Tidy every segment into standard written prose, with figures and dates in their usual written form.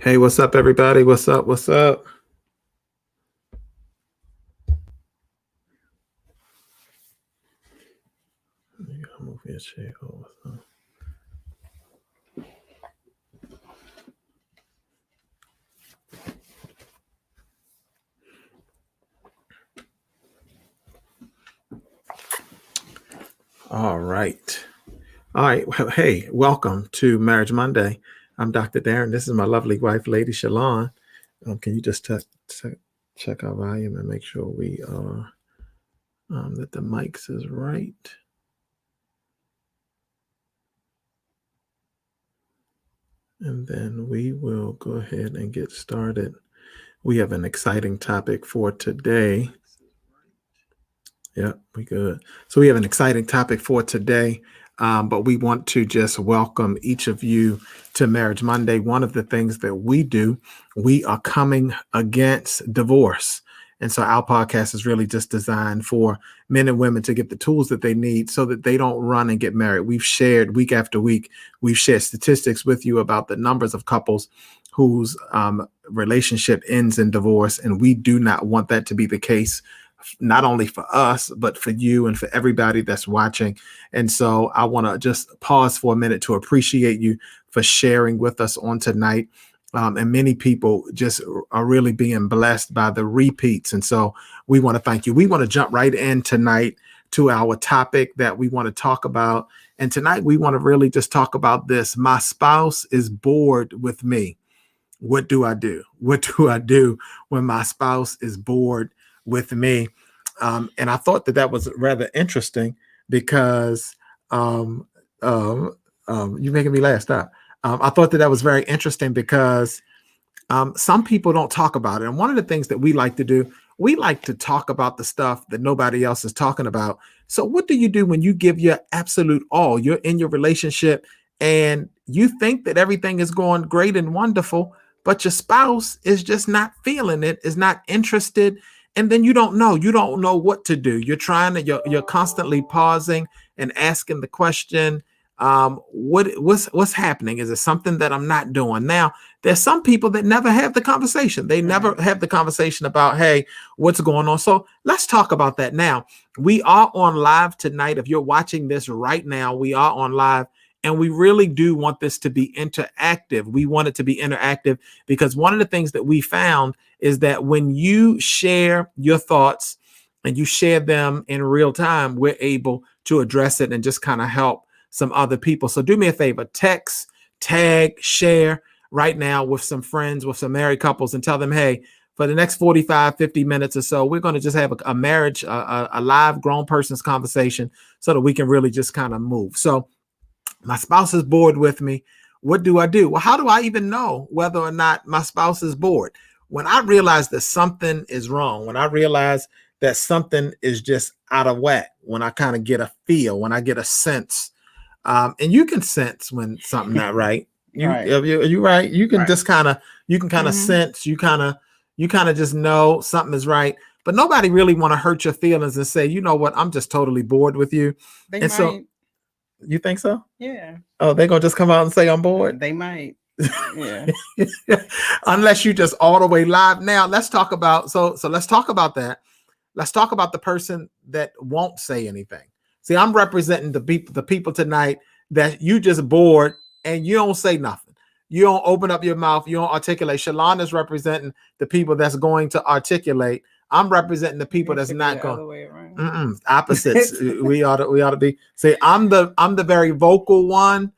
Hey, what's up, everybody? What's up? What's up? Move your chair over. All right. All right. Well, hey, welcome to Marriage Monday. I'm Dr. Derren. This is my lovely wife, Lady Chalon. Can you just check our volume and make sure we are that the mics is right? And then we will go ahead and get started. We have an exciting topic for today. Yeah, we good. So we have an exciting topic for today, but we want to just welcome each of you to Marriage Monday. One of the things that we do, we are coming against divorce. And so our podcast is really just designed for men and women to get the tools that they need so that they don't run and get married. We've shared week after week, we've shared statistics with you about the numbers of couples whose relationship ends in divorce. And we do not want that to be the case, not only for us, but for you and for everybody that's watching. And so I want to just pause for a minute to appreciate you for sharing with us on tonight. And many people just are really being blessed by the repeats. And so we want to thank you. We want to jump right in tonight to our topic that we want to talk about. And tonight we want to really just talk about this. My spouse is bored with me. What do I do? What do I do when my spouse is bored with me? And I thought that was rather interesting because you're making me laugh. Stop. I thought that was very interesting because some people don't talk about it. And one of the things that we like to do, we like to talk about the stuff that nobody else is talking about. So what do you do when you give your absolute all? You're in your relationship and you think that everything is going great and wonderful, but your spouse is just not feeling it, is not interested. And then you don't know what to do. You're constantly pausing and asking the question, what's happening? Is it something that I'm not doing? Now, there's some people that never have the conversation. They never have the conversation about, hey, what's going on? So let's talk about that now. We are on live tonight. If you're watching this right now, we are on live. And we really do want this to be interactive. We want it to be interactive because one of the things that we found is that when you share your thoughts and you share them in real time, we're able to address it and just kind of help some other people. So do me a favor, text, tag, share right now with some friends, with some married couples and tell them, hey, for the next 45, 50 minutes or so, we're going to just have a marriage, a live grown person's conversation so that we can really just kind of move. So my spouse is bored with me. What do I do? Well, how do I even know whether or not my spouse is bored? When I realize that something is wrong, when I realize that something is just out of whack, when I kind of get a feel, when I get a sense, and you can sense when something not right. You're right. You can just kind of sense, you kind of just know something is right. But nobody really want to hurt your feelings and say, you know what, I'm just totally bored with you. So you think so? Yeah. Oh, they're gonna just come out and say I'm bored? They might. Yeah. Unless you just all the way live. Now let's talk about let's talk about that. Let's talk about the person that won't say anything. See, I'm representing the people tonight that you just bored and you don't say nothing. You don't open up your mouth, you don't articulate. Chalon is representing the people that's going to articulate. I'm representing the people that's not going. Opposites. we ought to be. Say, I'm the very vocal one.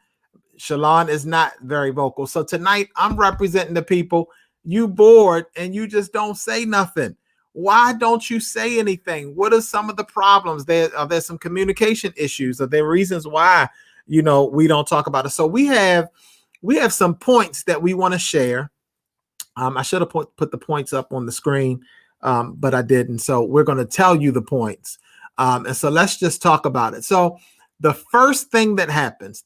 Chalon is not very vocal. So tonight I'm representing the people. You bored and you just don't say nothing. Why don't you say anything? What are some of the problems? Are there some communication issues? Are there reasons why we don't talk about it? So we have some points that we want to share. I should have put the points up on the screen. But I didn't. So we're going to tell you the points. And so let's just talk about it. So the first thing that happens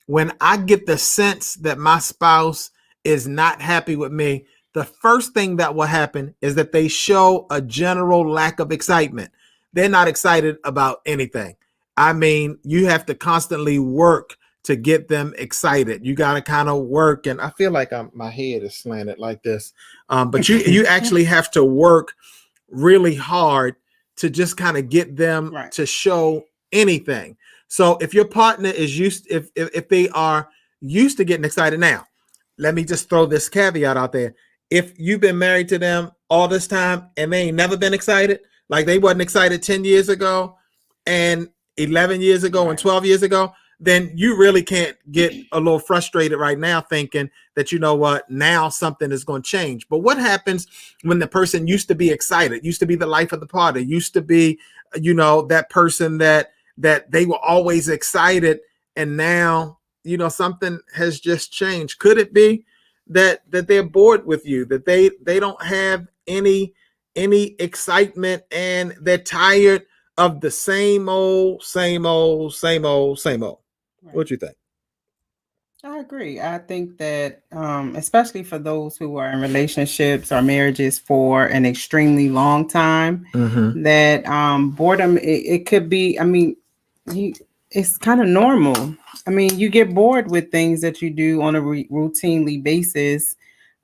when I get the sense that my spouse is not happy with me, the first thing that will happen is that they show a general lack of excitement. They're not excited about anything. I mean, you have to constantly work to get them excited. You got to kind of work, and I feel like my head is slanted like this. But you actually have to work really hard to just kind of get them to show anything. So if your partner is if they are used to getting excited, now let me just throw this caveat out there. If you've been married to them all this time and they ain't never been excited, like they wasn't excited 10 years ago and 11 years ago and 12 years ago, then you really can't get a little frustrated right now thinking that, you know what, now something is going to change. But what happens when the person used to be excited, used to be the life of the party, used to be, you know, that person that they were always excited, and now, you know, something has just changed? Could it be that they're bored with you, that they don't have any excitement, and they're tired of the same old? Right. What do you think? I agree. I think that, especially for those who are in relationships or marriages for an extremely long time, that boredom, it could be, I mean, it's kind of normal. I mean, you get bored with things that you do on a routinely basis.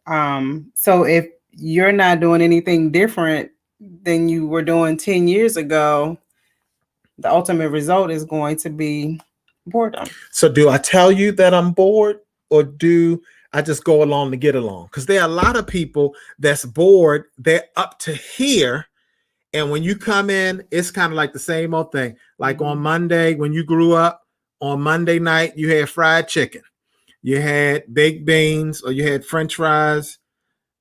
So if you're not doing anything different than you were doing 10 years ago, the ultimate result is going to be boredom. So do I tell you that I'm bored, or do I just go along to get along? Because there are a lot of people that's bored. They're up to here. And when you come in, it's kind of like the same old thing. Like on Monday, when you grew up, on Monday night, you had fried chicken, you had baked beans, or you had French fries,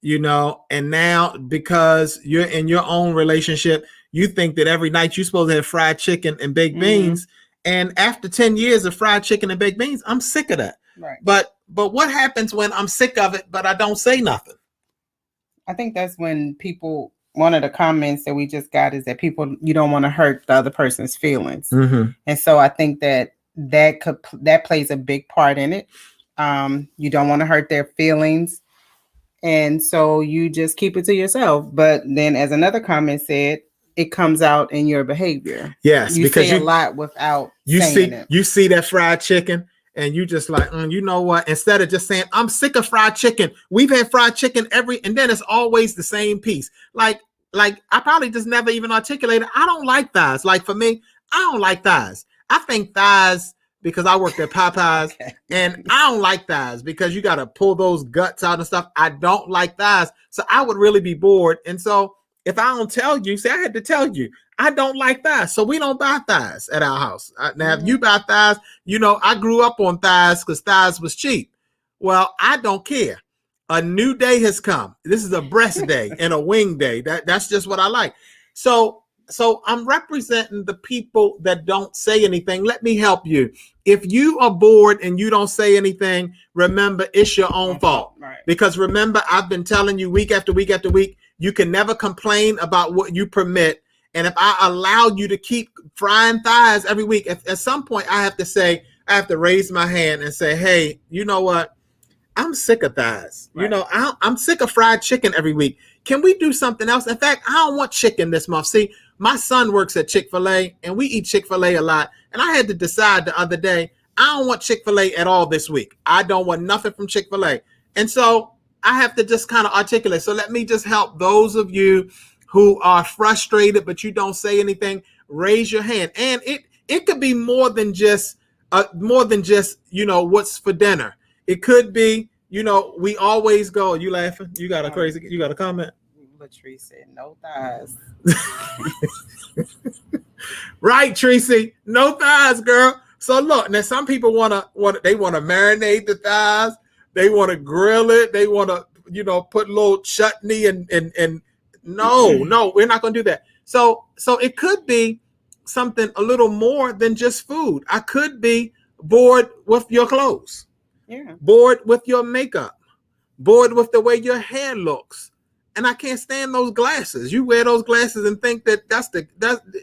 you know, and now because you're in your own relationship, you think that every night you're supposed to have fried chicken and baked beans. And after 10 years of fried chicken and baked beans, I'm sick of that. Right. But what happens when I'm sick of it, but I don't say nothing? I think that's when people, one of the comments that we just got is that people, you don't want to hurt the other person's feelings. And so I think that plays a big part in it. You don't want to hurt their feelings. And so you just keep it to yourself. But then, as another comment said, it comes out in your behavior. Yes, you because say a lot without saying it. You see that fried chicken, and you just like, you know what? Instead of just saying, I'm sick of fried chicken. We've had fried chicken and then it's always the same piece. Like I probably just never even articulated, I don't like thighs. Like for me, I don't like thighs. I think thighs, because I worked at Popeyes, and I don't like thighs because you got to pull those guts out and stuff. I don't like thighs. So I would really be bored. And so if I don't tell you, see, I had to tell you, I don't like thighs. So we don't buy thighs at our house. Now, if you buy thighs, you know, I grew up on thighs because thighs was cheap. Well, I don't care. A new day has come. This is a breast day and a wing day. That's just what I like. So I'm representing the people that don't say anything. Let me help you. If you are bored and you don't say anything, remember, it's your own fault. Right. Because remember, I've been telling you week after week after week, you can never complain about what you permit. And if I allow you to keep frying thighs every week, at some point I have to raise my hand and say, hey, you know what? I'm sick of thighs. Right. You know, I'm sick of fried chicken every week. Can we do something else? In fact, I don't want chicken this month. See, my son works at Chick-fil-A, and we eat Chick-fil-A a lot. And I had to decide the other day, I don't want Chick-fil-A at all this week. I don't want nothing from Chick-fil-A. And so I have to just kind of articulate. So let me just help those of you who are frustrated, but you don't say anything. Raise your hand. And it could be more than just, you know, what's for dinner. It could be, you know, we always go. You laughing? You got a comment? Latrice said, no thighs. Right, Tracy. No thighs, girl. So look, now some people want to marinate the thighs. They want to grill it. They want to, you know, put a little chutney and no, we're not going to do that. So it could be something a little more than just food. I could be bored with your clothes. Yeah. Bored with your makeup, bored with the way your hair looks. And I can't stand those glasses. You wear those glasses and think that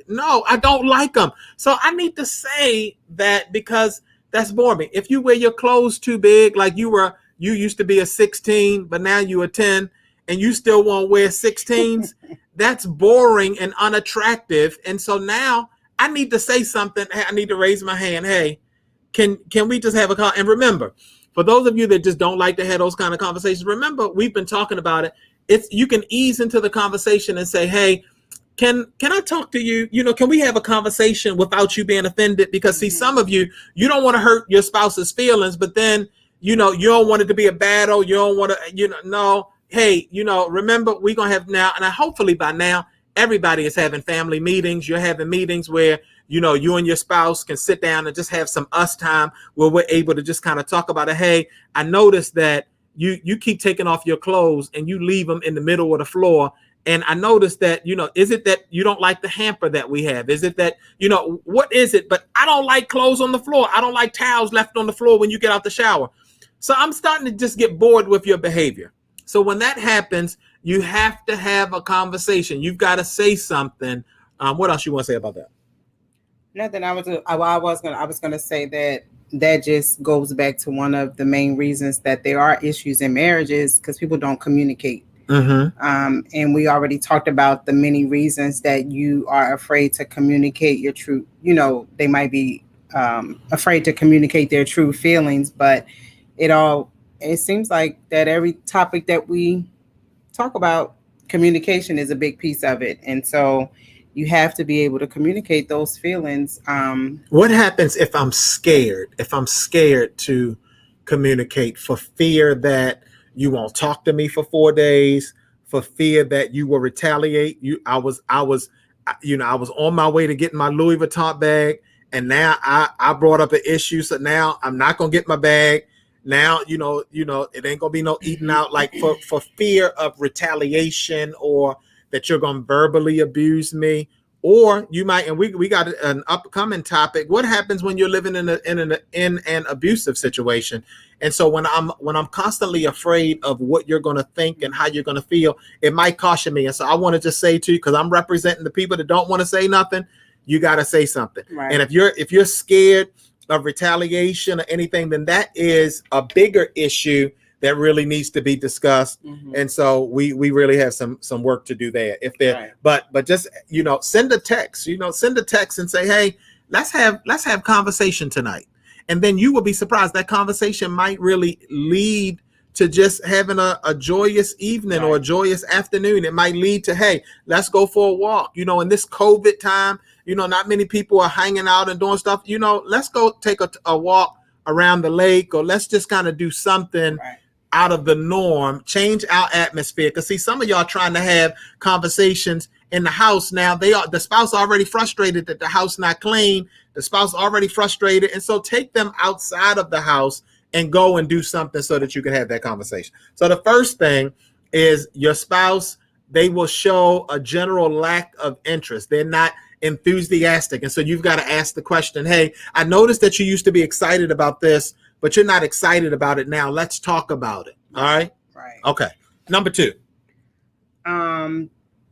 no, I don't like them. So I need to say that because that's boring. If you wear your clothes too big, like you used to be a 16, but now you a 10 and you still want to wear 16s, that's boring and unattractive. And so now I need to say something. I need to raise my hand. Hey, can we just have a call? And remember, for those of you that just don't like to have those kind of conversations, remember, we've been talking about it. You can ease into the conversation and say, hey, can I talk to you? Can we have a conversation without you being offended? Because see, some of you don't want to hurt your spouse's feelings, but then, you don't want it to be a battle. You don't want to, no, hey, remember, we're going to have now, and hopefully by now, everybody is having family meetings. You're having meetings where, you and your spouse can sit down and just have some us time where we're able to just kind of talk about it. Hey, I noticed that you keep taking off your clothes and you leave them in the middle of the floor. And I noticed that, is it that you don't like the hamper that we have? Is it that, what is it? But I don't like clothes on the floor. I don't like towels left on the floor when you get out the shower. So I'm starting to just get bored with your behavior. So when that happens, you have to have a conversation. You've got to say something. What else you want to say about that? Nothing. I was gonna say that just goes back to one of the main reasons that there are issues in marriages, because people don't communicate. And we already talked about the many reasons that you are afraid to communicate your true. They might be afraid to communicate their true feelings, but it seems like that every topic that we talk about, communication is a big piece of it, and so you have to be able to communicate those feelings. What happens if I'm scared? If I'm scared to communicate for fear that you won't talk to me for 4 days, for fear that you will retaliate? I was on my way to getting my Louis Vuitton bag, and now I brought up an issue, so now I'm not gonna get my bag. Now, it ain't gonna be no eating out, like for fear of retaliation, or that you're gonna verbally abuse me. Or you might, and we got an upcoming topic. What happens when you're living in an abusive situation? And so when I'm constantly afraid of what you're going to think and how you're going to feel, it might caution me. And so I want to just say to you, because I'm representing the people that don't want to say nothing, you got to say something. Right. And if you're scared of retaliation or anything, then that is a bigger issue that really needs to be discussed. And so we really have some work to do there. If there, right. but just, send a text, and say, hey, let's have conversation tonight. And then you will be surprised that conversation might really lead to just having a joyous evening, right, or a joyous afternoon. It might lead to, hey, let's go for a walk. In this COVID time, not many people are hanging out and doing stuff. Let's go take a walk around the lake, or let's just kind of do something, right, out of the norm, change our atmosphere. Because see, some of y'all trying to have conversations in the house now. The spouse already frustrated that the house not clean. The spouse already frustrated. And so take them outside of the house and go and do something so that you can have that conversation. So the first thing is your spouse, they will show a general lack of interest. They're not enthusiastic. And so you've got to ask the question, hey, I noticed that you used to be excited about this, but you're not excited about it now. Let's talk about it. All right? Right. Okay. Number 2.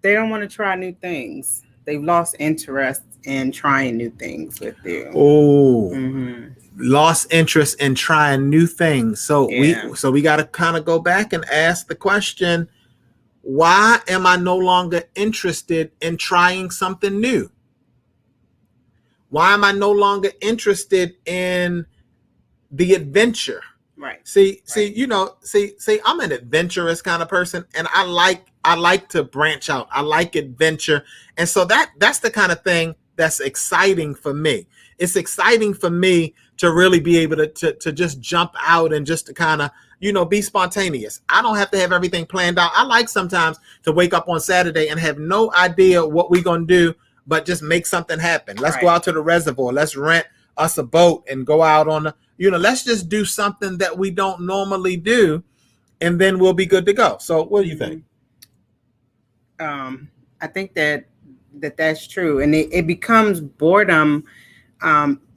They don't want to try new things. They've lost interest in trying new things with you. Oh, lost interest in trying new things. So we got to kind of go back and ask the question, why am I no longer interested in trying something new? Why am I no longer interested in the adventure? Right. See, I'm an adventurous kind of person, and I like to branch out. I like adventure. And so that's the kind of thing that's exciting for me. It's exciting for me to really be able to just jump out and just to kind of, be spontaneous. I don't have to have everything planned out. I like sometimes to wake up on Saturday and have no idea what we're going to do, but just make something happen. Let's go out to the reservoir. Let's rent us a boat and go out on let's just do something that we don't normally do, and then we'll be good to go. So what do you think? I think that's true. And it becomes boredom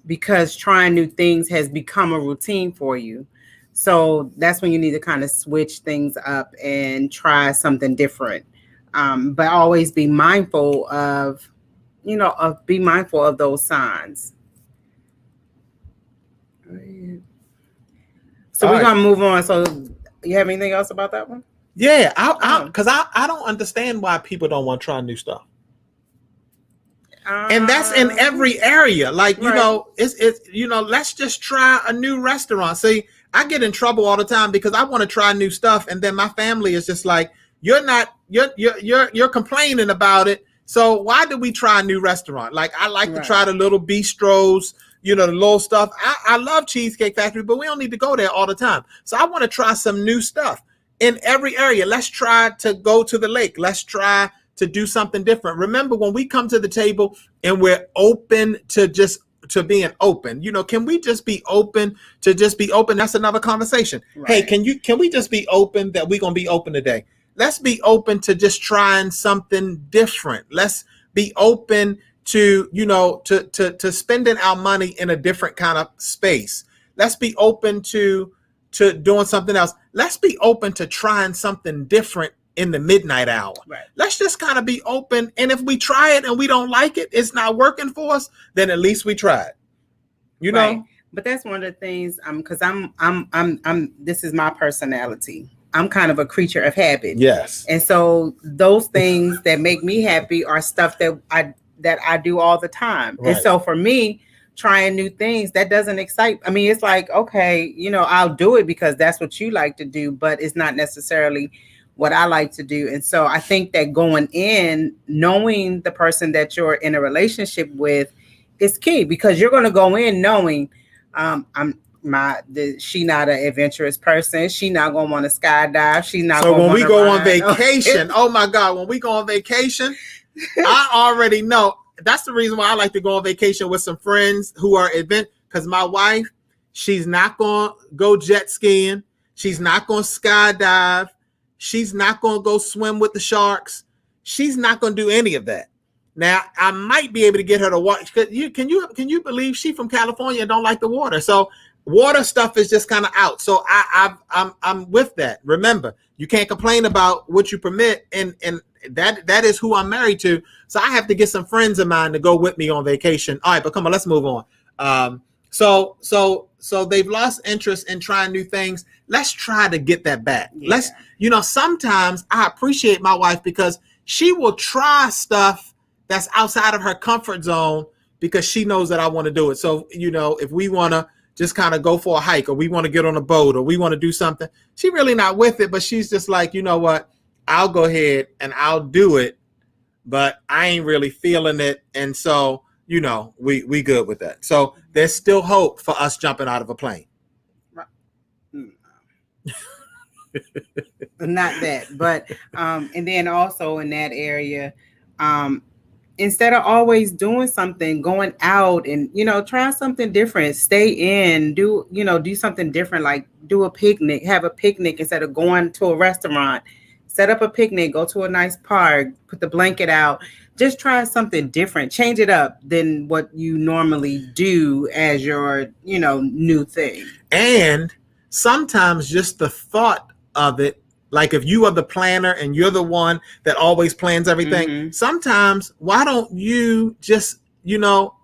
because trying new things has become a routine for you. So that's when you need to kind of switch things up and try something different. But always be mindful of those signs. So we're going to move on. So you have anything else about that one? Yeah, because I don't understand why people don't want to try new stuff. And that's in every area. Like, you Right. know, it's you know, let's just try a new restaurant. See, I get in trouble all the time because I want to try new stuff, and then my family is just like, you're complaining about it. So why do we try a new restaurant? Like, I like to try the little bistros, you know, the little stuff. I love Cheesecake Factory, but we don't need to go there all the time. So I want to try some new stuff in every area. Let's try to go to the lake. Let's try to do something different. Remember, when we come to the table and we're open to being open, you know, can we just be open to just be open? That's another conversation. Right. Hey, can we just be open that we're going to be open today? Let's be open to just trying something different. Let's be open to, you know, to spending our money in a different kind of space. Let's be open to doing something else. Let's be open to trying something different in the midnight hour. Right. Let's just kind of be open. And if we try it and we don't like it, it's not working for us, then at least we tried. You know? But that's one of the things, because I'm this is my personality. I'm kind of a creature of habit. Yes. And so those things that make me happy are stuff that I do all the time. Right. And so for me, trying new things, that doesn't excite. I mean, it's like, okay, you know, I'll do it because that's what you like to do, but it's not necessarily what I like to do. And so I think that going in, knowing the person that you're in a relationship with is key, because you're going to go in knowing she not an adventurous person. She not going to want to skydive. She's not. So when we go on vacation, oh my God, when we go on vacation, I already know. That's the reason why I like to go on vacation with some friends who are because my wife, she's not going to go jet skiing. She's not going to skydive. She's not going to go swim with the sharks. She's not going to do any of that. Now, I might be able to get her to watch. Can you believe she's from California and don't like the water? So water stuff is just kind of out. So I'm with that. Remember, you can't complain about what you permit, and that is who I'm married to. So I have to get some friends of mine to go with me on vacation. All right, but come on, let's move on. So they've lost interest in trying new things. Let's try to get that back. Yeah. Sometimes I appreciate my wife because she will try stuff that's outside of her comfort zone because she knows that I want to do it. So, you know, if we want to just kind of go for a hike, or we want to get on a boat, or we want to do something, she's really not with it, but she's just like, you know what, I'll go ahead and I'll do it, but I ain't really feeling it. And so, you know, we good with that. So there's still hope for us jumping out of a plane. Not that, but and then also in that area, instead of always doing something, going out and, you know, try something different, stay in, do something different, like do a picnic, have a picnic instead of going to a restaurant. Set up a picnic, go to a nice park, put the blanket out, just try something different, change it up than what you normally do as your, you know, new thing. And sometimes just the thought of it, like if you are the planner and you're the one that always plans everything, sometimes why don't you just, you know,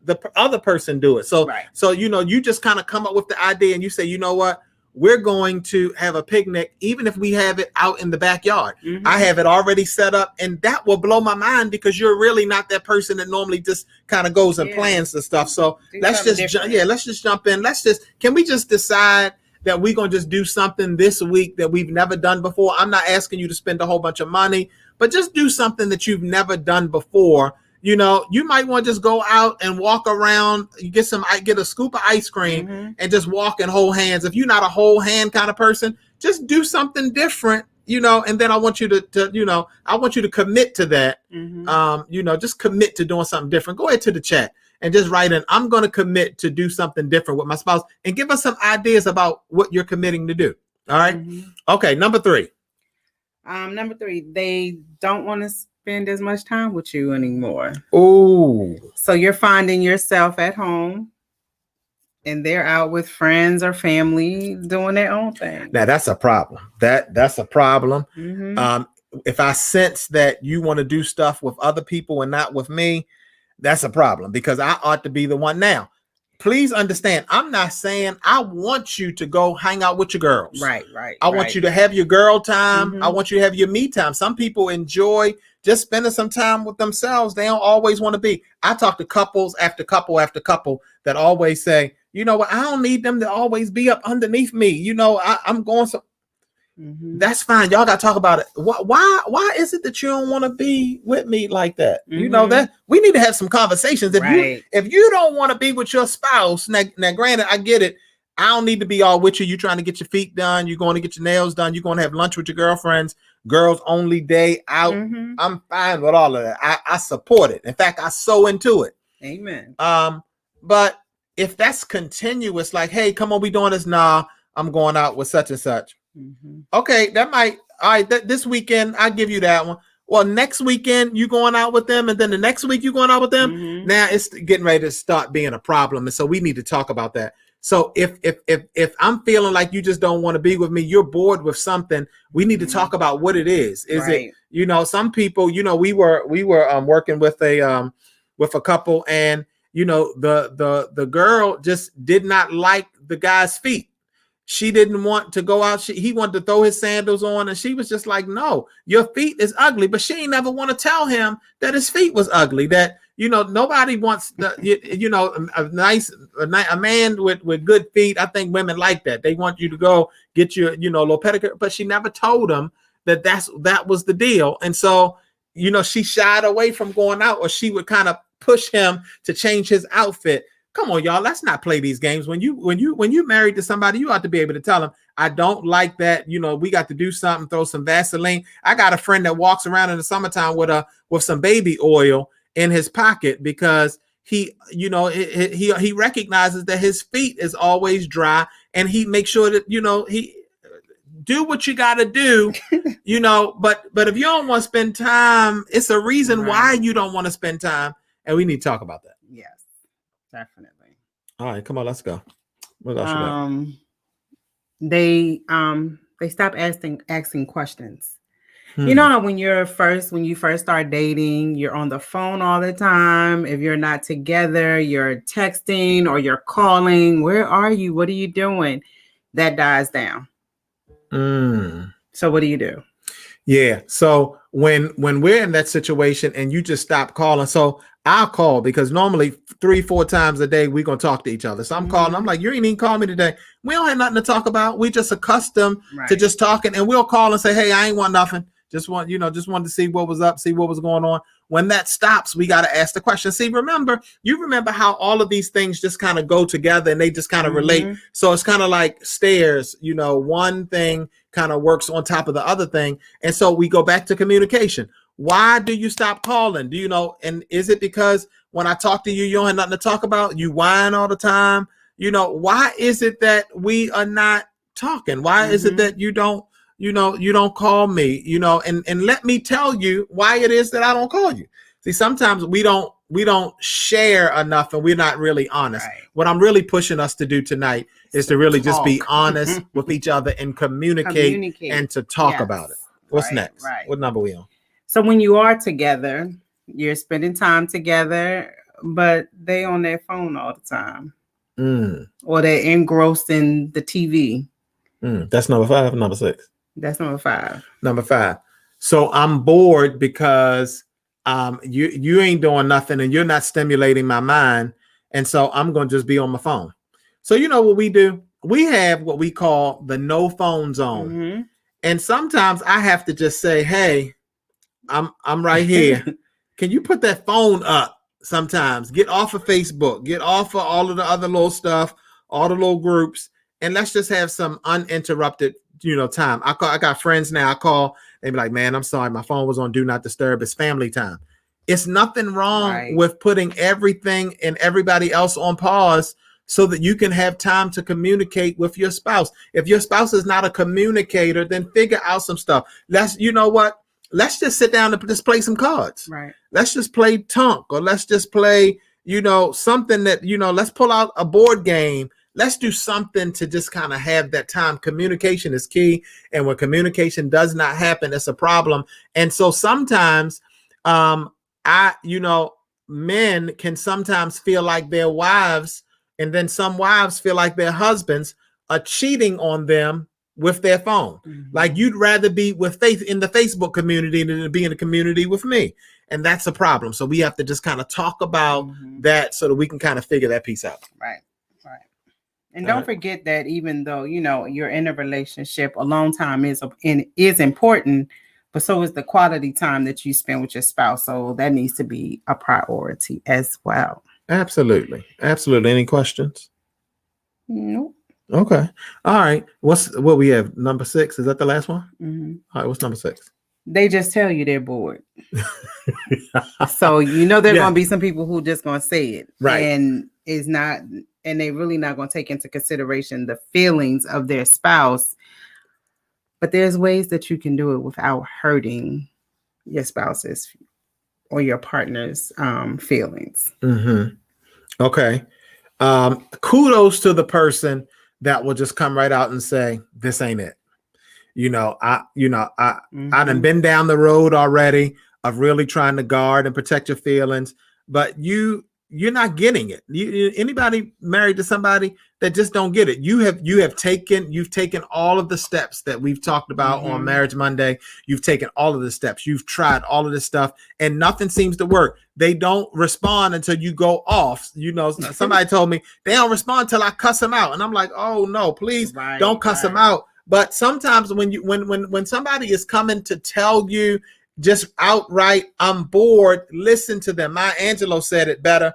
the other person do it? So, So, you know, you just kind of come up with the idea and you say, you know what? We're going to have a picnic, even if we have it out in the backyard. I have it already set up, and that will blow my mind because you're really not that person that normally just kind of goes and plans the stuff. So let's just jump in. Can we just decide that we're going to just do something this week that we've never done before? I'm not asking you to spend a whole bunch of money, but just do something that you've never done before. You know, you might want to just go out and walk around. You get a scoop of ice cream and just walk and hold hands. If you're not a hold hand kind of person, just do something different, you know, and then I want you to commit to that. You know, just commit to doing something different. Go ahead to the chat and just write in, I'm going to commit to do something different with my spouse, and give us some ideas about what you're committing to do. All right. Okay. Number 3. They don't want to spend as much time with you anymore. Oh. So you're finding yourself at home and they're out with friends or family doing their own thing. Now that's a problem. That's a problem. If I sense that you want to do stuff with other people and not with me, that's a problem, because I ought to be the one. Now, please understand, I'm not saying I want you to go hang out with your girls. Right. I want you to have your girl time. I want you to have your me time. Some people enjoy just spending some time with themselves. They don't always want to be. I talk to couples after couple after couple that always say, you know what, I don't need them to always be up underneath me. You know, I'm going so. That's fine. Y'all got to talk about it. Why is it that you don't want to be with me like that? You know that we need to have some conversations. If you don't want to be with your spouse, now granted, I get it. I don't need to be all with you. You're trying to get your feet done. You're going to get your nails done. You're going to have lunch with your girlfriends. Girls only day out. I'm fine with all of that. I support it. In fact, I so into it. Amen. But if that's continuous, like, hey, come on, we doing this. Nah, I'm going out with such and such. Okay, that might. All right, this weekend I give you that one. Well, next weekend you going out with them, and then the next week you going out with them. Now it's getting ready to start being a problem, and so we need to talk about that. So if I'm feeling like you just don't want to be with me, you're bored with something, we need to talk about what it is. Is it, you know, some people, you know, we were working with a couple, and you know, the girl just did not like the guy's feet. She didn't want to go out. He wanted to throw his sandals on, and she was just like, no, your feet is ugly. But she ain't never want to tell him that his feet was ugly. That, you know, nobody wants a man with good feet. I think women like that. They want you to go get your, you know, little pedicure. But she never told him that was the deal. And so, you know, she shied away from going out, or she would kind of push him to change his outfit. Come on, y'all. Let's not play these games. When you married to somebody, you ought to be able to tell them, I don't like that. You know, we got to do something, throw some Vaseline. I got a friend that walks around in the summertime with some baby oil in his pocket because he recognizes that his feet is always dry, and he makes sure that, you know, he do what you got to do, you know, but if you don't want to spend time, it's a reason why you don't want to spend time. And we need to talk about that. Yes. Definitely. All right, come on, let's go. What else you got? They stop asking questions. You know how when you first start dating, you're on the phone all the time. If you're not together, you're texting or you're calling. Where are you? What are you doing? That dies down. So what do you do? Yeah. So when we're in that situation and you just stop calling, so I'll call because normally 3-4 times a day we're gonna talk to each other. So I'm calling. I'm like, you ain't even call me today. We don't have nothing to talk about. We just accustomed to just talking, and we'll call and say, hey, I ain't want nothing. Just wanted to see what was up, see what was going on. When that stops, we got to ask the question. See, remember how all of these things just kind of go together and they just kind of relate. So it's kind of like stairs, you know, one thing kind of works on top of the other thing. And so we go back to communication. Why do you stop calling? Do you know? And is it because when I talk to you, you don't have nothing to talk about? You whine all the time? You know, why is it that we are not talking? Why is it that you don't call me, you know, and let me tell you why it is that I don't call you. See, sometimes we don't share enough, and we're not really honest. What I'm really pushing us to do tonight is to really just be honest with each other and communicate and to talk about it. What's next? What number we on? So when you are together, you're spending time together, but they on their phone all the time. Or they're engrossed in the TV. That's number 5, number 6. That's number 5. Number 5. So I'm bored because you ain't doing nothing and you're not stimulating my mind. And so I'm going to just be on my phone. So you know what we do? We have what we call the no phone zone. And sometimes I have to just say, hey, I'm right here. Can you put that phone up? Sometimes get off of Facebook, get off of all of the other little stuff, all the little groups, and let's just have some uninterrupted, you know, time. I got friends now. I call, they be like, man, I'm sorry, my phone was on do not disturb. It's family time. It's nothing wrong with putting everything and everybody else on pause so that you can have time to communicate with your spouse. If your spouse is not a communicator, then figure out some stuff. You know what? Let's just sit down and just play some cards. Let's just play Tunk, or let's just play, you know, something that, you know, let's pull out a board game. Let's do something to just kind of have that time. Communication is key. And when communication does not happen, it's a problem. And so sometimes men can sometimes feel like their wives, and then some wives feel like their husbands are cheating on them with their phone. Like you'd rather be with faith in the Facebook community than to be in the community with me. And that's a problem. So we have to just kind of talk about that so that we can kind of figure that piece out. Right. And don't forget that even though, you're in a relationship, alone time is important, but so is the quality time that you spend with your spouse. So that needs to be a priority as well. Absolutely. Any questions? Nope. Okay. All right. What we have? Number 6. Is that the last one? All right. What's number 6? They just tell you they're bored. So there are going to be some people who just going to say it. Right. And they're really not going to take into consideration the feelings of their spouse. But there's ways that you can do it without hurting your spouse's or your partner's feelings. Okay. Kudos to the person that will just come right out and say, this ain't it. I done been down the road already of really trying to guard and protect your feelings, but you're not getting it. Anybody married to somebody that just don't get it? You've taken all of the steps that we've talked about on Marriage Monday. You've taken all of the steps. You've tried all of this stuff and nothing seems to work. They don't respond until you go off. Somebody told me they don't respond until I cuss them out. And I'm like, oh no, please don't cuss them out. But sometimes when somebody is coming to tell you just outright, I'm bored, listen to them. Maya Angelou said it better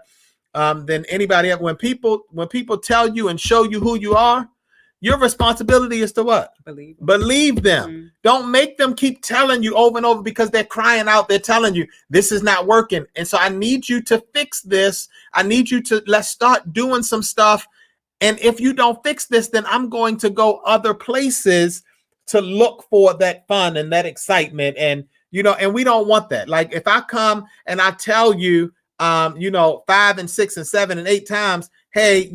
than anybody else. When people tell you and show you who you are, your responsibility is to what? Believe them. Don't make them keep telling you over and over because they're crying out. They're telling you this is not working. And so I need you to fix this. I need you to let's start doing some stuff. And if you don't fix this, then I'm going to go other places to look for that fun and that excitement. And and we don't want that. Like if I come and I tell you, 5 and 6 and 7 and 8 times, hey,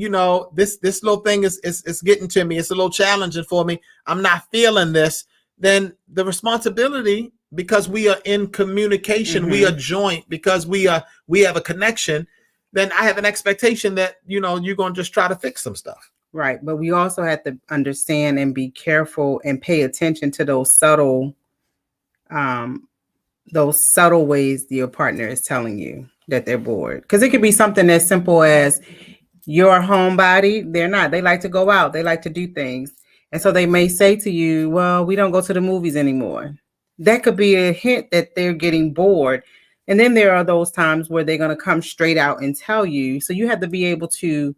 this little thing is getting to me. It's a little challenging for me. I'm not feeling this. Then the responsibility, because we are in communication, we are joint, because we have a connection. Then I have an expectation that, you're going to just try to fix some stuff. Right. But we also have to understand and be careful and pay attention to those subtle ways your partner is telling you that they're bored. Because it could be something as simple as you're a homebody. They're not. They like to go out. They like to do things. And so they may say to you, well, we don't go to the movies anymore. That could be a hint that they're getting bored. And then there are those times where they're going to come straight out and tell you. So you have to be able to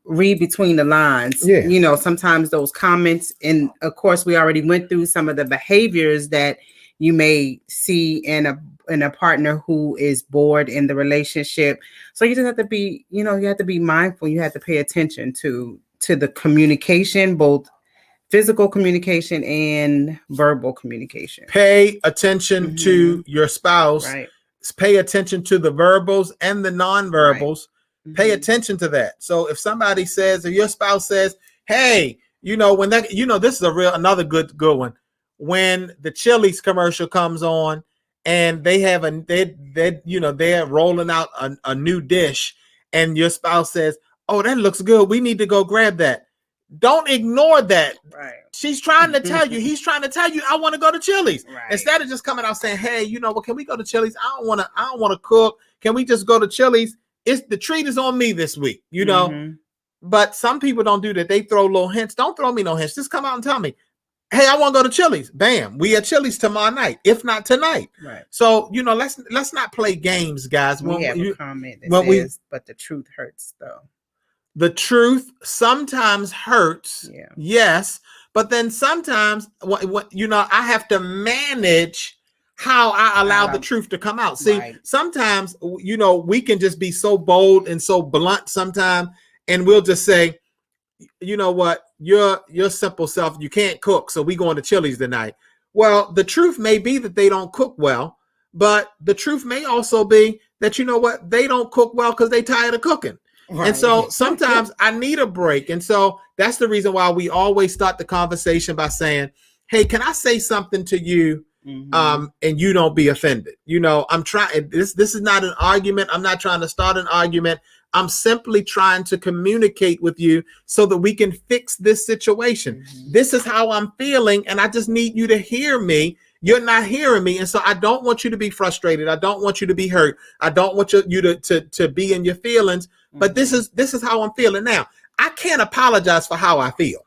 read between the lines. Yeah. Sometimes those comments, and of course, we already went through some of the behaviors that you may see in a partner who is bored in the relationship. So you just have to be, you have to be mindful. You have to pay attention to the communication, both physical communication and verbal communication. Pay attention to your spouse. Right. Pay attention to the verbals and the nonverbals. Right. Pay attention to that. So if somebody says, or your spouse says, hey, when that, this is another good one. When the Chili's commercial comes on and they have they're rolling out a new dish and your spouse says, oh, that looks good. We need to go grab that. Don't ignore that. Right. She's trying to tell you, he's trying to tell you, I want to go to Chili's. Right. Instead of just coming out saying, hey, can we go to Chili's? I don't want to cook. Can we just go to Chili's? The treat is on me this week, But some people don't do that. They throw little hints. Don't throw me no hints. Just come out and tell me, hey, I want to go to Chili's. Bam. We at Chili's tomorrow night, if not tonight. Right. So, let's not play games, guys. We have a comment that says, but the truth hurts, though. The truth sometimes hurts. Yeah. Yes. But then sometimes, I have to manage how I allow the truth to come out. See, sometimes, we can just be so bold and so blunt sometimes, and we'll just say, you know what, your simple self, you can't cook, so we going to Chili's tonight. Well, the truth may be that they don't cook well, but the truth may also be that, they don't cook well because they tired of cooking. Right. And so sometimes I need a break. And so that's the reason why we always start the conversation by saying, hey, can I say something to you? And you don't be offended. I'm trying, this is not an argument. I'm not trying to start an argument. I'm simply trying to communicate with you so that we can fix this situation. This is how I'm feeling, and I just need you to hear me. You're not hearing me, and so I don't want you to be frustrated. I don't want you to be hurt. I don't want you to be in your feelings. But this is how I'm feeling now. I can't apologize for how I feel.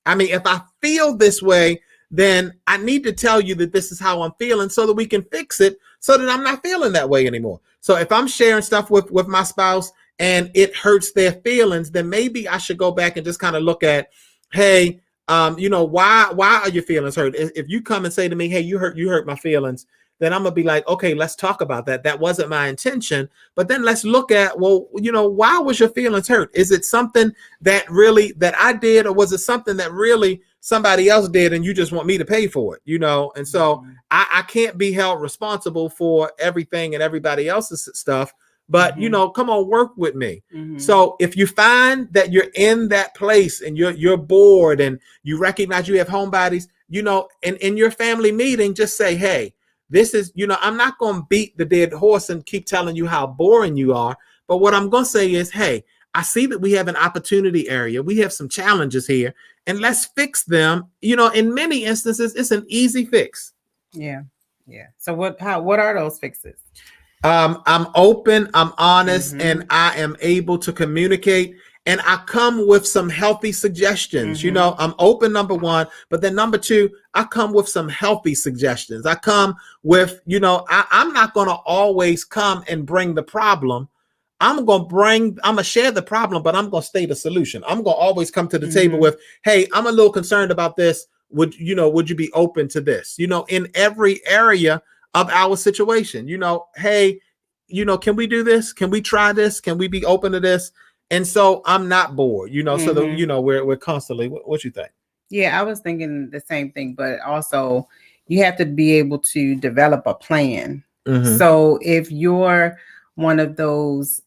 I mean, if I feel this way, then I need to tell you that this is how I'm feeling so that we can fix it so that I'm not feeling that way anymore. So if I'm sharing stuff with my spouse and it hurts their feelings, then maybe I should go back and just kind of look at, hey, why are your feelings hurt? If you come and say to me, hey, you hurt my feelings, then I'm gonna be like, okay, let's talk about that. That wasn't my intention. But then let's look at, well, why was your feelings hurt? Is it something that I did, or was it something that really somebody else did and you just want me to pay for it? And so I can't be held responsible for everything and everybody else's stuff. But come on, work with me. So if you find that you're in that place and you're bored and you recognize you have homebodies, in your family meeting, just say, hey, this is, I'm not going to beat the dead horse and keep telling you how boring you are. But what I'm going to say is, hey, I see that we have an opportunity area. We have some challenges here, and let's fix them. In many instances, it's an easy fix. Yeah. So what are those fixes? I'm open, I'm honest, and I am able to communicate. And I come with some healthy suggestions. I'm open, number one, but then number two, I come with some healthy suggestions. I come with, I'm not going to always come and bring the problem. I'm going to share the problem, but I'm going to state a solution. I'm going to always come to the table with, hey, I'm a little concerned about this. Would you be open to this? In every area of our situation, hey, can we do this? Can we try this? Can we be open to this? And so I'm not bored, so that, we're constantly, what you think? Yeah, I was thinking the same thing, but also you have to be able to develop a plan. So if you're one of those,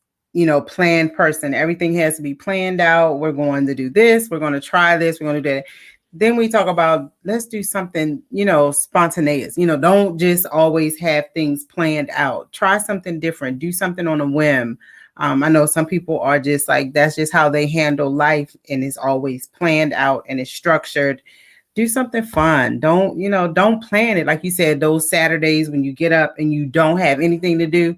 planned person, everything has to be planned out. We're going to do this. We're going to try this. We're going to do that. Then we talk about, let's do something, spontaneous. Don't just always have things planned out. Try something different. Do something on a whim. I know some people are just like, that's just how they handle life, and it's always planned out and it's structured. Do something fun. Don't plan it. Like you said, those Saturdays when you get up and you don't have anything to do,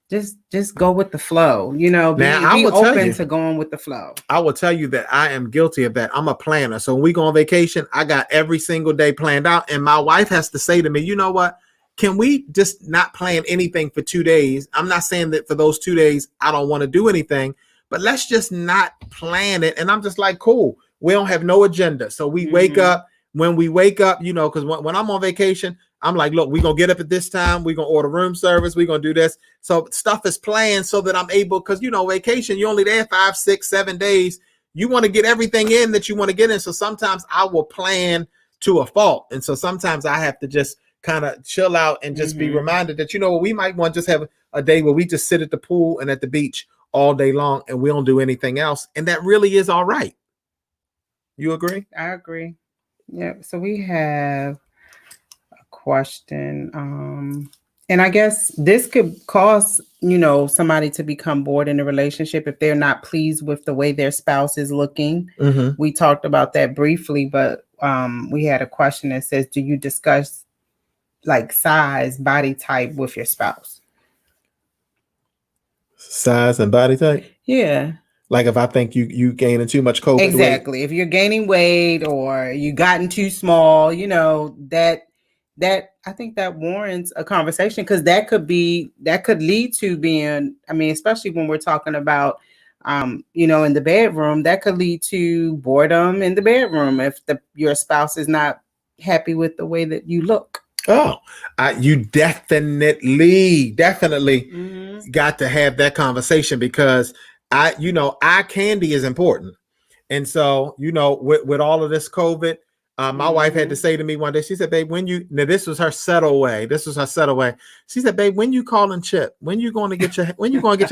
just go with the flow. Be open to going with the flow. I will tell you that I am guilty of that. I'm a planner. So when we go on vacation, I got every single day planned out. And my wife has to say to me, you know what? Can we just not plan anything for 2 days? I'm not saying that for those 2 days, I don't want to do anything, but let's just not plan it. And I'm just like, cool. We don't have no agenda. So we wake up. When we wake up, because when I'm on vacation, I'm like, look, we're going to get up at this time. We're going to order room service. We're going to do this. So stuff is planned so that I'm able, because, vacation, you're only there 5, 6, 7 days. You want to get everything in that you want to get in. So sometimes I will plan to a fault. And so sometimes I have to just kind of chill out and just be reminded that, we might want to just have a day where we just sit at the pool and at the beach all day long and we don't do anything else. And that really is all right. You agree? I agree. Yeah. So we have a question. And I guess this could cause, somebody to become bored in a relationship if they're not pleased with the way their spouse is looking. We talked about that briefly, but we had a question that says, do you discuss like size, body type with your spouse? Size and body type? Yeah. Like if I think you gaining too much COVID exactly. weight. If you're gaining weight or you gotten too small, that I think that warrants a conversation, because that could lead to being, especially when we're talking about, in the bedroom, that could lead to boredom in the bedroom if your spouse is not happy with the way that you look. Oh, you definitely got to have that conversation, because eye candy is important. And so, with all of this COVID, my wife had to say to me one day, she said, babe, this was her subtle way. She said, babe, when you calling Chip, when you going to get your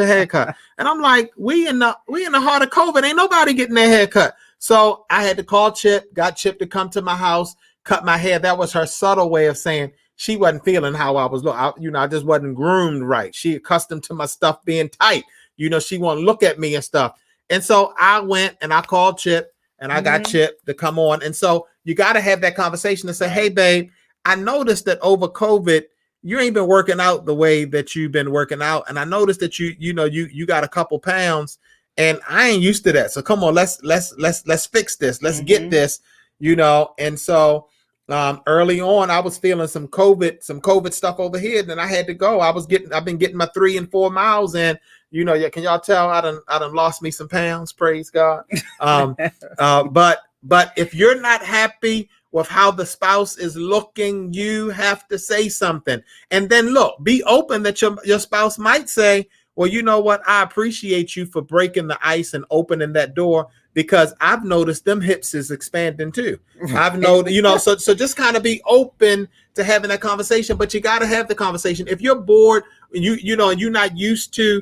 hair cut? And I'm like, we in the heart of COVID. Ain't nobody getting their hair cut. So I had to call Chip, got Chip to come to my house, cut my hair. That was her subtle way of saying she wasn't feeling how I was looking. I just wasn't groomed right. She accustomed to my stuff being tight. she won't look at me and stuff. And so I went and I called Chip and I got Chip to come on. And so you got to have that conversation and say, hey, babe, I noticed that over COVID, you ain't been working out the way that you've been working out. And I noticed that you got a couple pounds and I ain't used to that. So come on, let's fix this. Let's get this, And so early on, I was feeling some COVID stuff over here. Then I had to go. I've been getting my 3 and 4 miles in. Can y'all tell I done lost me some pounds? Praise God. But if you're not happy with how the spouse is looking, you have to say something. And then look, be open that your spouse might say, well, you know what? I appreciate you for breaking the ice and opening that door, because I've noticed them hips is expanding too. I've noticed, so just kind of be open to having that conversation, but you got to have the conversation. If you're bored, and you're not used to,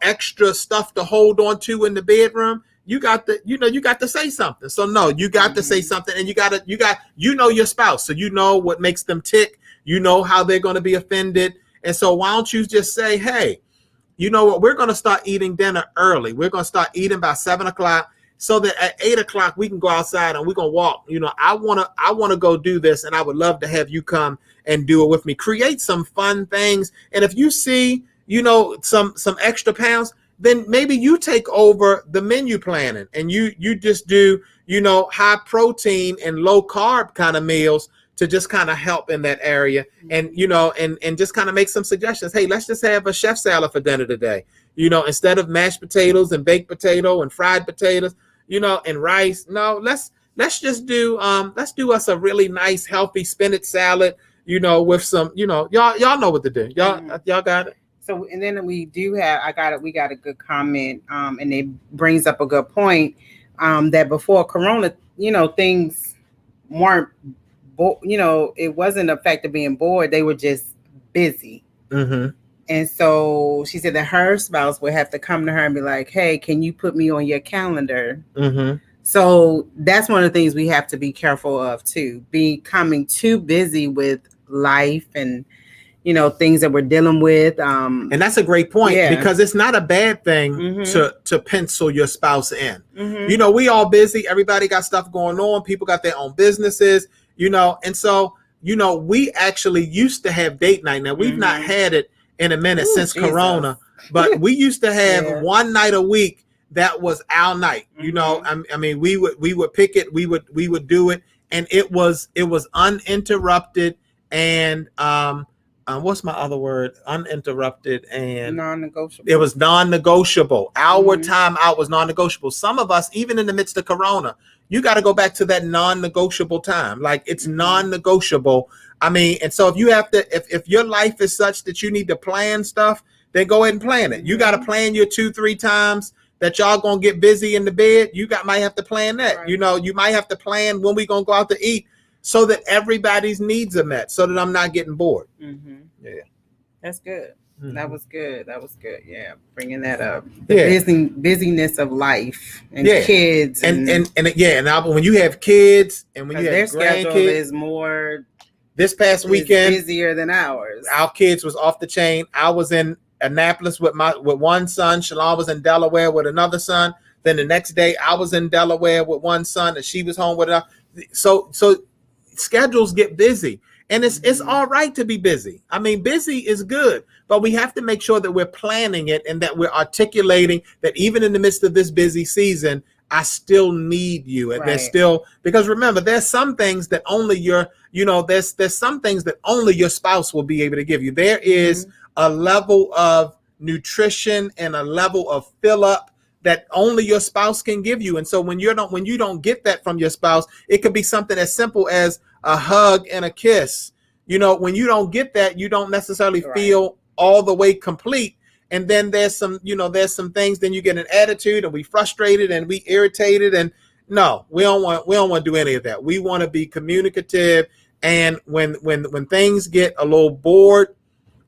extra stuff to hold on to in the bedroom, you got to say something. So no, you got to say something, and you got your spouse, so you know what makes them tick, how they're going to be offended. And so why don't you just say, hey, you know what? We're going to start eating dinner early. We're going to start eating by 7:00 so that at 8:00 we can go outside and we're going to walk. I want to go do this, and I would love to have you come and do it with me. Create some fun things. And if you see, some extra pounds, then maybe you take over the menu planning and you just do, high protein and low carb kind of meals to just kind of help in that area. And, and just kind of make some suggestions. Hey, let's just have a chef salad for dinner today. Instead of mashed potatoes and baked potato and fried potatoes, and rice. No, let's just do, let's do us a really nice, healthy spinach salad, with some, y'all know what to do. Y'all got it. So, and then we got a good comment, and it brings up a good point, that before Corona, things weren't, it wasn't a fact of being bored. They were just busy. Mm-hmm. And so she said that her spouse would have to come to her and be like, hey, can you put me on your calendar? Mm-hmm. So that's one of the things we have to be careful of too, becoming too busy with life and, things that we're dealing with. And that's a great point, because it's not a bad thing to pencil your spouse in. Mm-hmm. We all busy. Everybody got stuff going on. People got their own businesses, and so, we actually used to have date night. Now we've not had it in a minute since Corona, but we used to have one night a week that was our night. I mean, we would pick it, we would do it, and it was uninterrupted and what's my other word? Uninterrupted and non-negotiable. It was non-negotiable. Our time out was non-negotiable. Some of us, even in the midst of Corona, you got to go back to that non-negotiable time. Like it's non-negotiable. I mean, and so if you have to, if your life is such that you need to plan stuff, then go ahead and plan it. You got to plan your 2-3 times that y'all gonna get busy in the bed. Might have to plan that. Right. You might have to plan when we gonna go out to eat, so that everybody's needs are met, so that I'm not getting bored. Mm-hmm. Yeah, that's good. Mm-hmm. That was good. Yeah, bringing that up. The busyness of life and kids and when you have kids and when you have their schedule grandkids, is more. This past weekend, busier than ours. Our kids was off the chain. I was in Annapolis with one son. Chalon was in Delaware with another son. Then the next day, I was in Delaware with one son, and she was home with another. So schedules get busy, and it's all right to be busy. I mean, busy is good, but we have to make sure that we're planning it and that we're articulating that even in the midst of this busy season, I still need you. And there's still, because remember, there's some things that only there's some things that only your spouse will be able to give you. There is a level of nutrition and a level of fill up that only your spouse can give you. And so when you don't get that from your spouse, it could be something as simple as a hug and a kiss. When you don't get that, you don't necessarily feel all the way complete. And then there's some things, then you get an attitude and we frustrated and we irritated. And no, we don't want to do any of that. We want to be communicative. And when things get a little bored,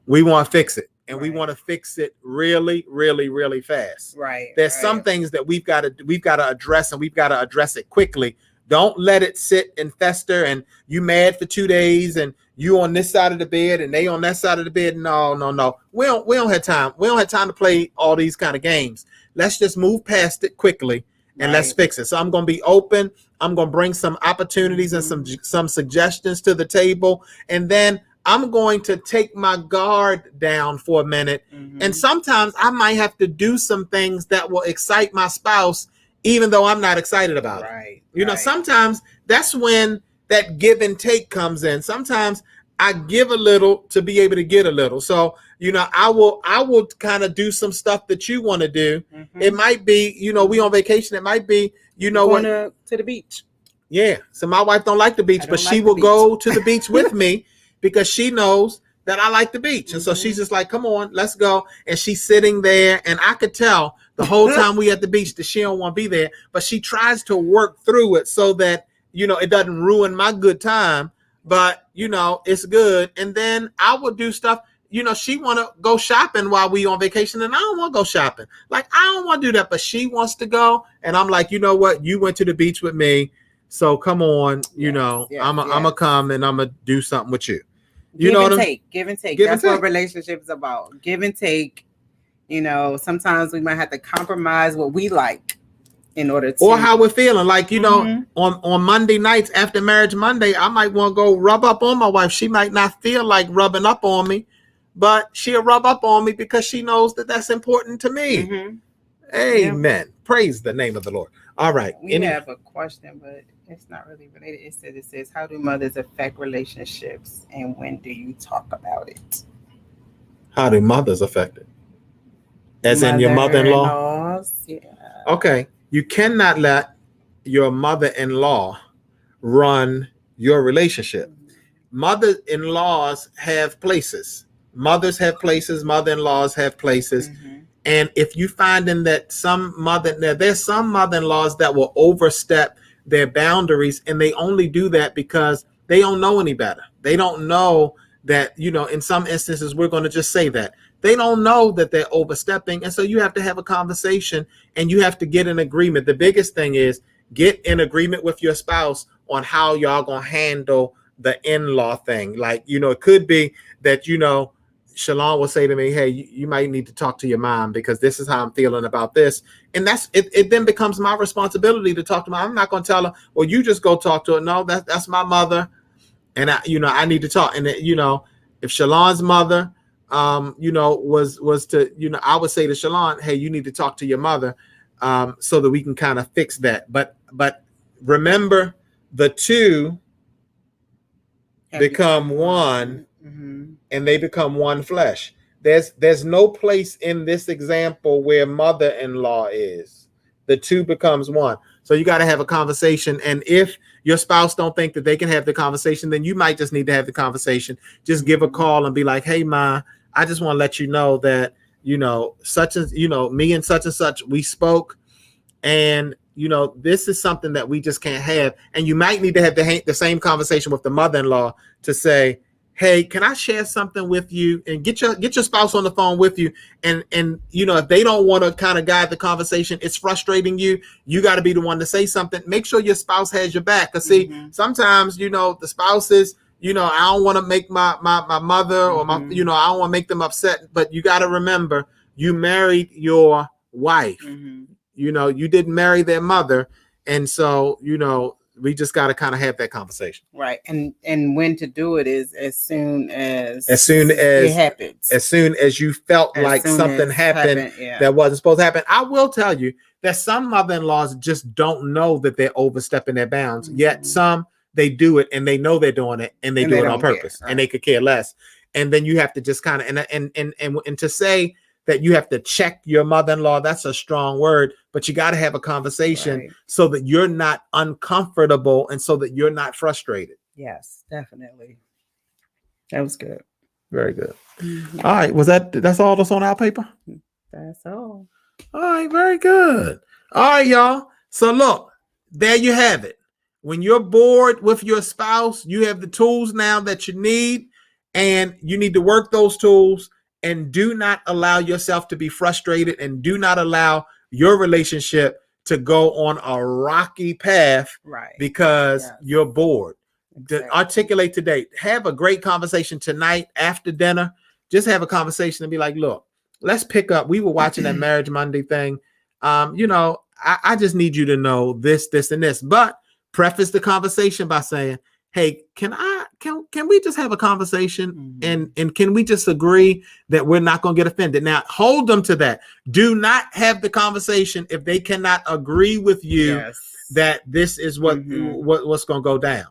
we want to fix it. And we want to fix it really, really, really fast. Right. There's some things that we've got to address, and we've got to address it quickly. Don't let it sit and fester and you mad for 2 days and you on this side of the bed and they on that side of the bed. No. We don't have time. We don't have time to play all these kind of games. Let's just move past it quickly and let's fix it. So I'm going to be open. I'm going to bring some opportunities and some suggestions to the table. And then I'm going to take my guard down for a minute. And sometimes I might have to do some things that will excite my spouse, even though I'm not excited about it. You know, sometimes that's when that give and take comes in. Sometimes I give a little to be able to get a little. So, you know, I will kind of do some stuff that you want to do. It might be, you know, we on vacation. It might be, you know, going to the beach. Yeah. So my wife don't like the beach, but she will go to the beach with me because she knows that I like the beach. And so she's just like, come on, let's go. And she's sitting there. And I could tell the whole time we at the beach that she don't want to be there, but she tries to work through it so that, you know, it doesn't ruin my good time, but you know, it's good. And then I will do stuff, you know, she want to go shopping while we on vacation and I don't want to go shopping. Like, I don't want to do that, but she wants to go. And I'm like, you know what? You went to the beach with me. So come on, you know, I'm gonna come and I'm gonna do something with you. You know what I mean? Give and take. That's what relationships is about. Give and take. You know, sometimes we might have to compromise what we like in order to, or how we're feeling. Like, you know, on Monday nights after Marriage Monday, I might want to go rub up on my wife. She might not feel like rubbing up on me, but she'll rub up on me because she knows that that's important to me. Amen. Yeah. Praise the name of the Lord. All right. We have a question, but it's not really related. It says, how do mothers affect relationships and when do you talk about it? How do mothers affect it? As in your mother-in-law? Yeah. Okay. You cannot let your mother-in-law run your relationship. Mother-in-laws have places. Mothers have places. Mother-in-laws have places. And if you find in that there's some mother-in-laws that will overstep their boundaries, and they only do that because they don't know any better. They don't know that, you know, in some instances, we're going to just say that. They don't know that they're overstepping. And so you have to have a conversation and you have to get an agreement. The biggest thing is get in agreement with your spouse on how y'all going to handle the in-law thing. Like, you know, it could be that, you know, Chalon will say to me, hey, you might need to talk to your mom because this is how I'm feeling about this. And that's it. It then becomes my responsibility to talk to her. I'm not going to tell her, well, you just go talk to her. No, that's my mother. And I need to talk. And you know, if Chalon's mother, you know, was to, you know, I would say to Chalon, hey, you need to talk to your mother, so that we can kind of fix that. But remember, the two become one. And they become one flesh. There's no place in this example where mother-in-law is. The two becomes one. So you got to have a conversation. And if your spouse don't think that they can have the conversation, then you might just need to have the conversation. Just give a call and be like, hey, Ma, I just want to let you know that, you know, such as, you know, me and such, we spoke. And, you know, this is something that we just can't have. And you might need to have the same conversation with the mother-in-law to say, hey, can I share something with you? And get your spouse on the phone with you. And you know, if they don't want to kind of guide the conversation, it's frustrating you. You got to be the one to say something. Make sure your spouse has your back. Because see, sometimes, you know, the spouses, you know, I don't want to make my mother or my, you know, I don't want to make them upset. But you got to remember, you married your wife. You know, you didn't marry their mother. And so, you know, we just got to kind of have that conversation. Right. And when to do it is as soon as it happens. As soon as you felt like something happened that wasn't supposed to happen. I will tell you that some mother-in-laws just don't know that they're overstepping their bounds. Yet some, they do it and they know they're doing it and they do it on purpose, and they could care less. And then you have to just kind of, and to say that you have to check your mother-in-law, that's a strong word, but you got to have a conversation so that you're not uncomfortable and so that you're not frustrated. Yes, definitely. That was good. Very good. All right. That's all that's on our paper? That's all. All right. Very good. All right, y'all. So look, there you have it. When you're bored with your spouse, you have the tools now that you need, and you need to work those tools. And do not allow yourself to be frustrated, and do not allow your relationship to go on a rocky path because you're bored. articulate today. Have a great conversation tonight after dinner. Just have a conversation and be like, look, let's pick up. We were watching that Marriage Monday thing. I just need you to know this, this, and this. But preface the conversation by saying, hey, can we just have a conversation and can we just agree that we're not going to get offended? Now, hold them to that. Do not have the conversation if they cannot agree with you that this is what's going to go down.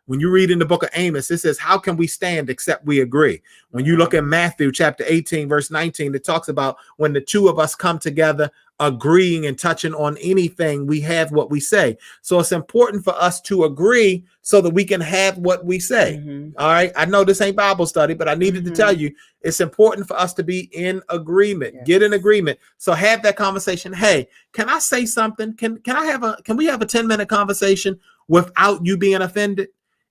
When you read in the book of Amos, it says, how can we stand except we agree? When you look at Matthew chapter 18, verse 19, it talks about when the two of us come together, agreeing and touching on anything, we have what we say. So it's important for us to agree so that we can have what we say. All right. I know this ain't Bible study, but I needed to tell you, it's important for us to be in agreement, get in agreement. So have that conversation. Hey, can I say something? Can we have a 10-minute conversation without you being offended?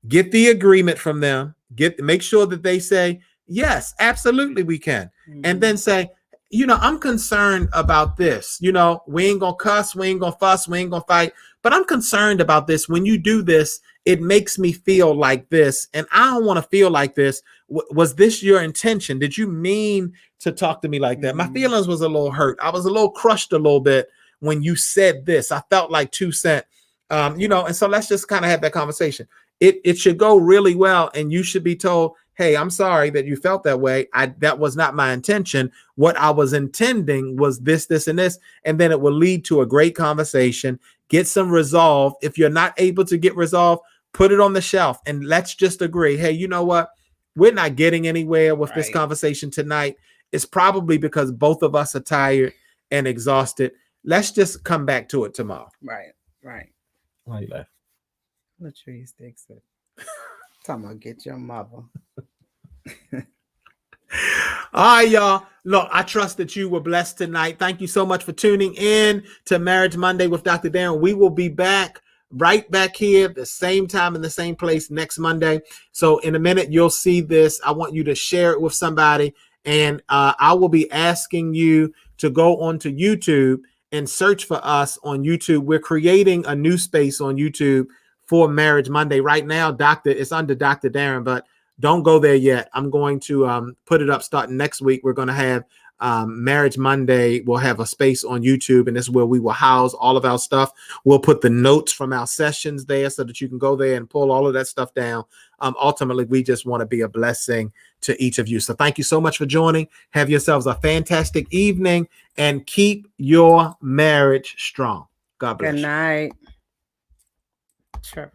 Get the agreement from them. Make sure that they say, yes, absolutely we can. And then say, I'm concerned about this. We ain't going to cuss. We ain't going to fuss. We ain't going to fight. But I'm concerned about this. When you do this, it makes me feel like this. And I don't want to feel like this. Was this your intention? Did you mean to talk to me like that? My feelings was a little hurt. I was a little crushed a little bit when you said this. I felt like 2 cents. And so let's just kind of have that conversation. It should go really well. And you should be told, hey, I'm sorry that you felt that way. That was not my intention. What I was intending was this, this, and this. And then it will lead to a great conversation. Get some resolve. If you're not able to get resolve, put it on the shelf and let's just agree. Hey, you know what? We're not getting anywhere with this conversation tonight. It's probably because both of us are tired and exhausted. Let's just come back to it tomorrow. Right. Why you laugh? Latrice Dixon. Talking about get your mother. All right, y'all. Look, I trust that you were blessed tonight. Thank you so much for tuning in to Marriage Monday with Dr. Derren. We will be back right back here the same time in the same place next Monday. So in a minute, you'll see this. I want you to share it with somebody. And I will be asking you to go onto YouTube and search for us on YouTube. We're creating a new space on YouTube for Marriage Monday. Right now, it's under Dr. Derren, but don't go there yet. I'm going to put it up starting next week. We're going to have Marriage Monday. We'll have a space on YouTube, and this is where we will house all of our stuff. We'll put the notes from our sessions there so that you can go there and pull all of that stuff down. Ultimately, we just want to be a blessing to each of you. So thank you so much for joining. Have yourselves a fantastic evening and keep your marriage strong. God bless you. Good night. Trevor.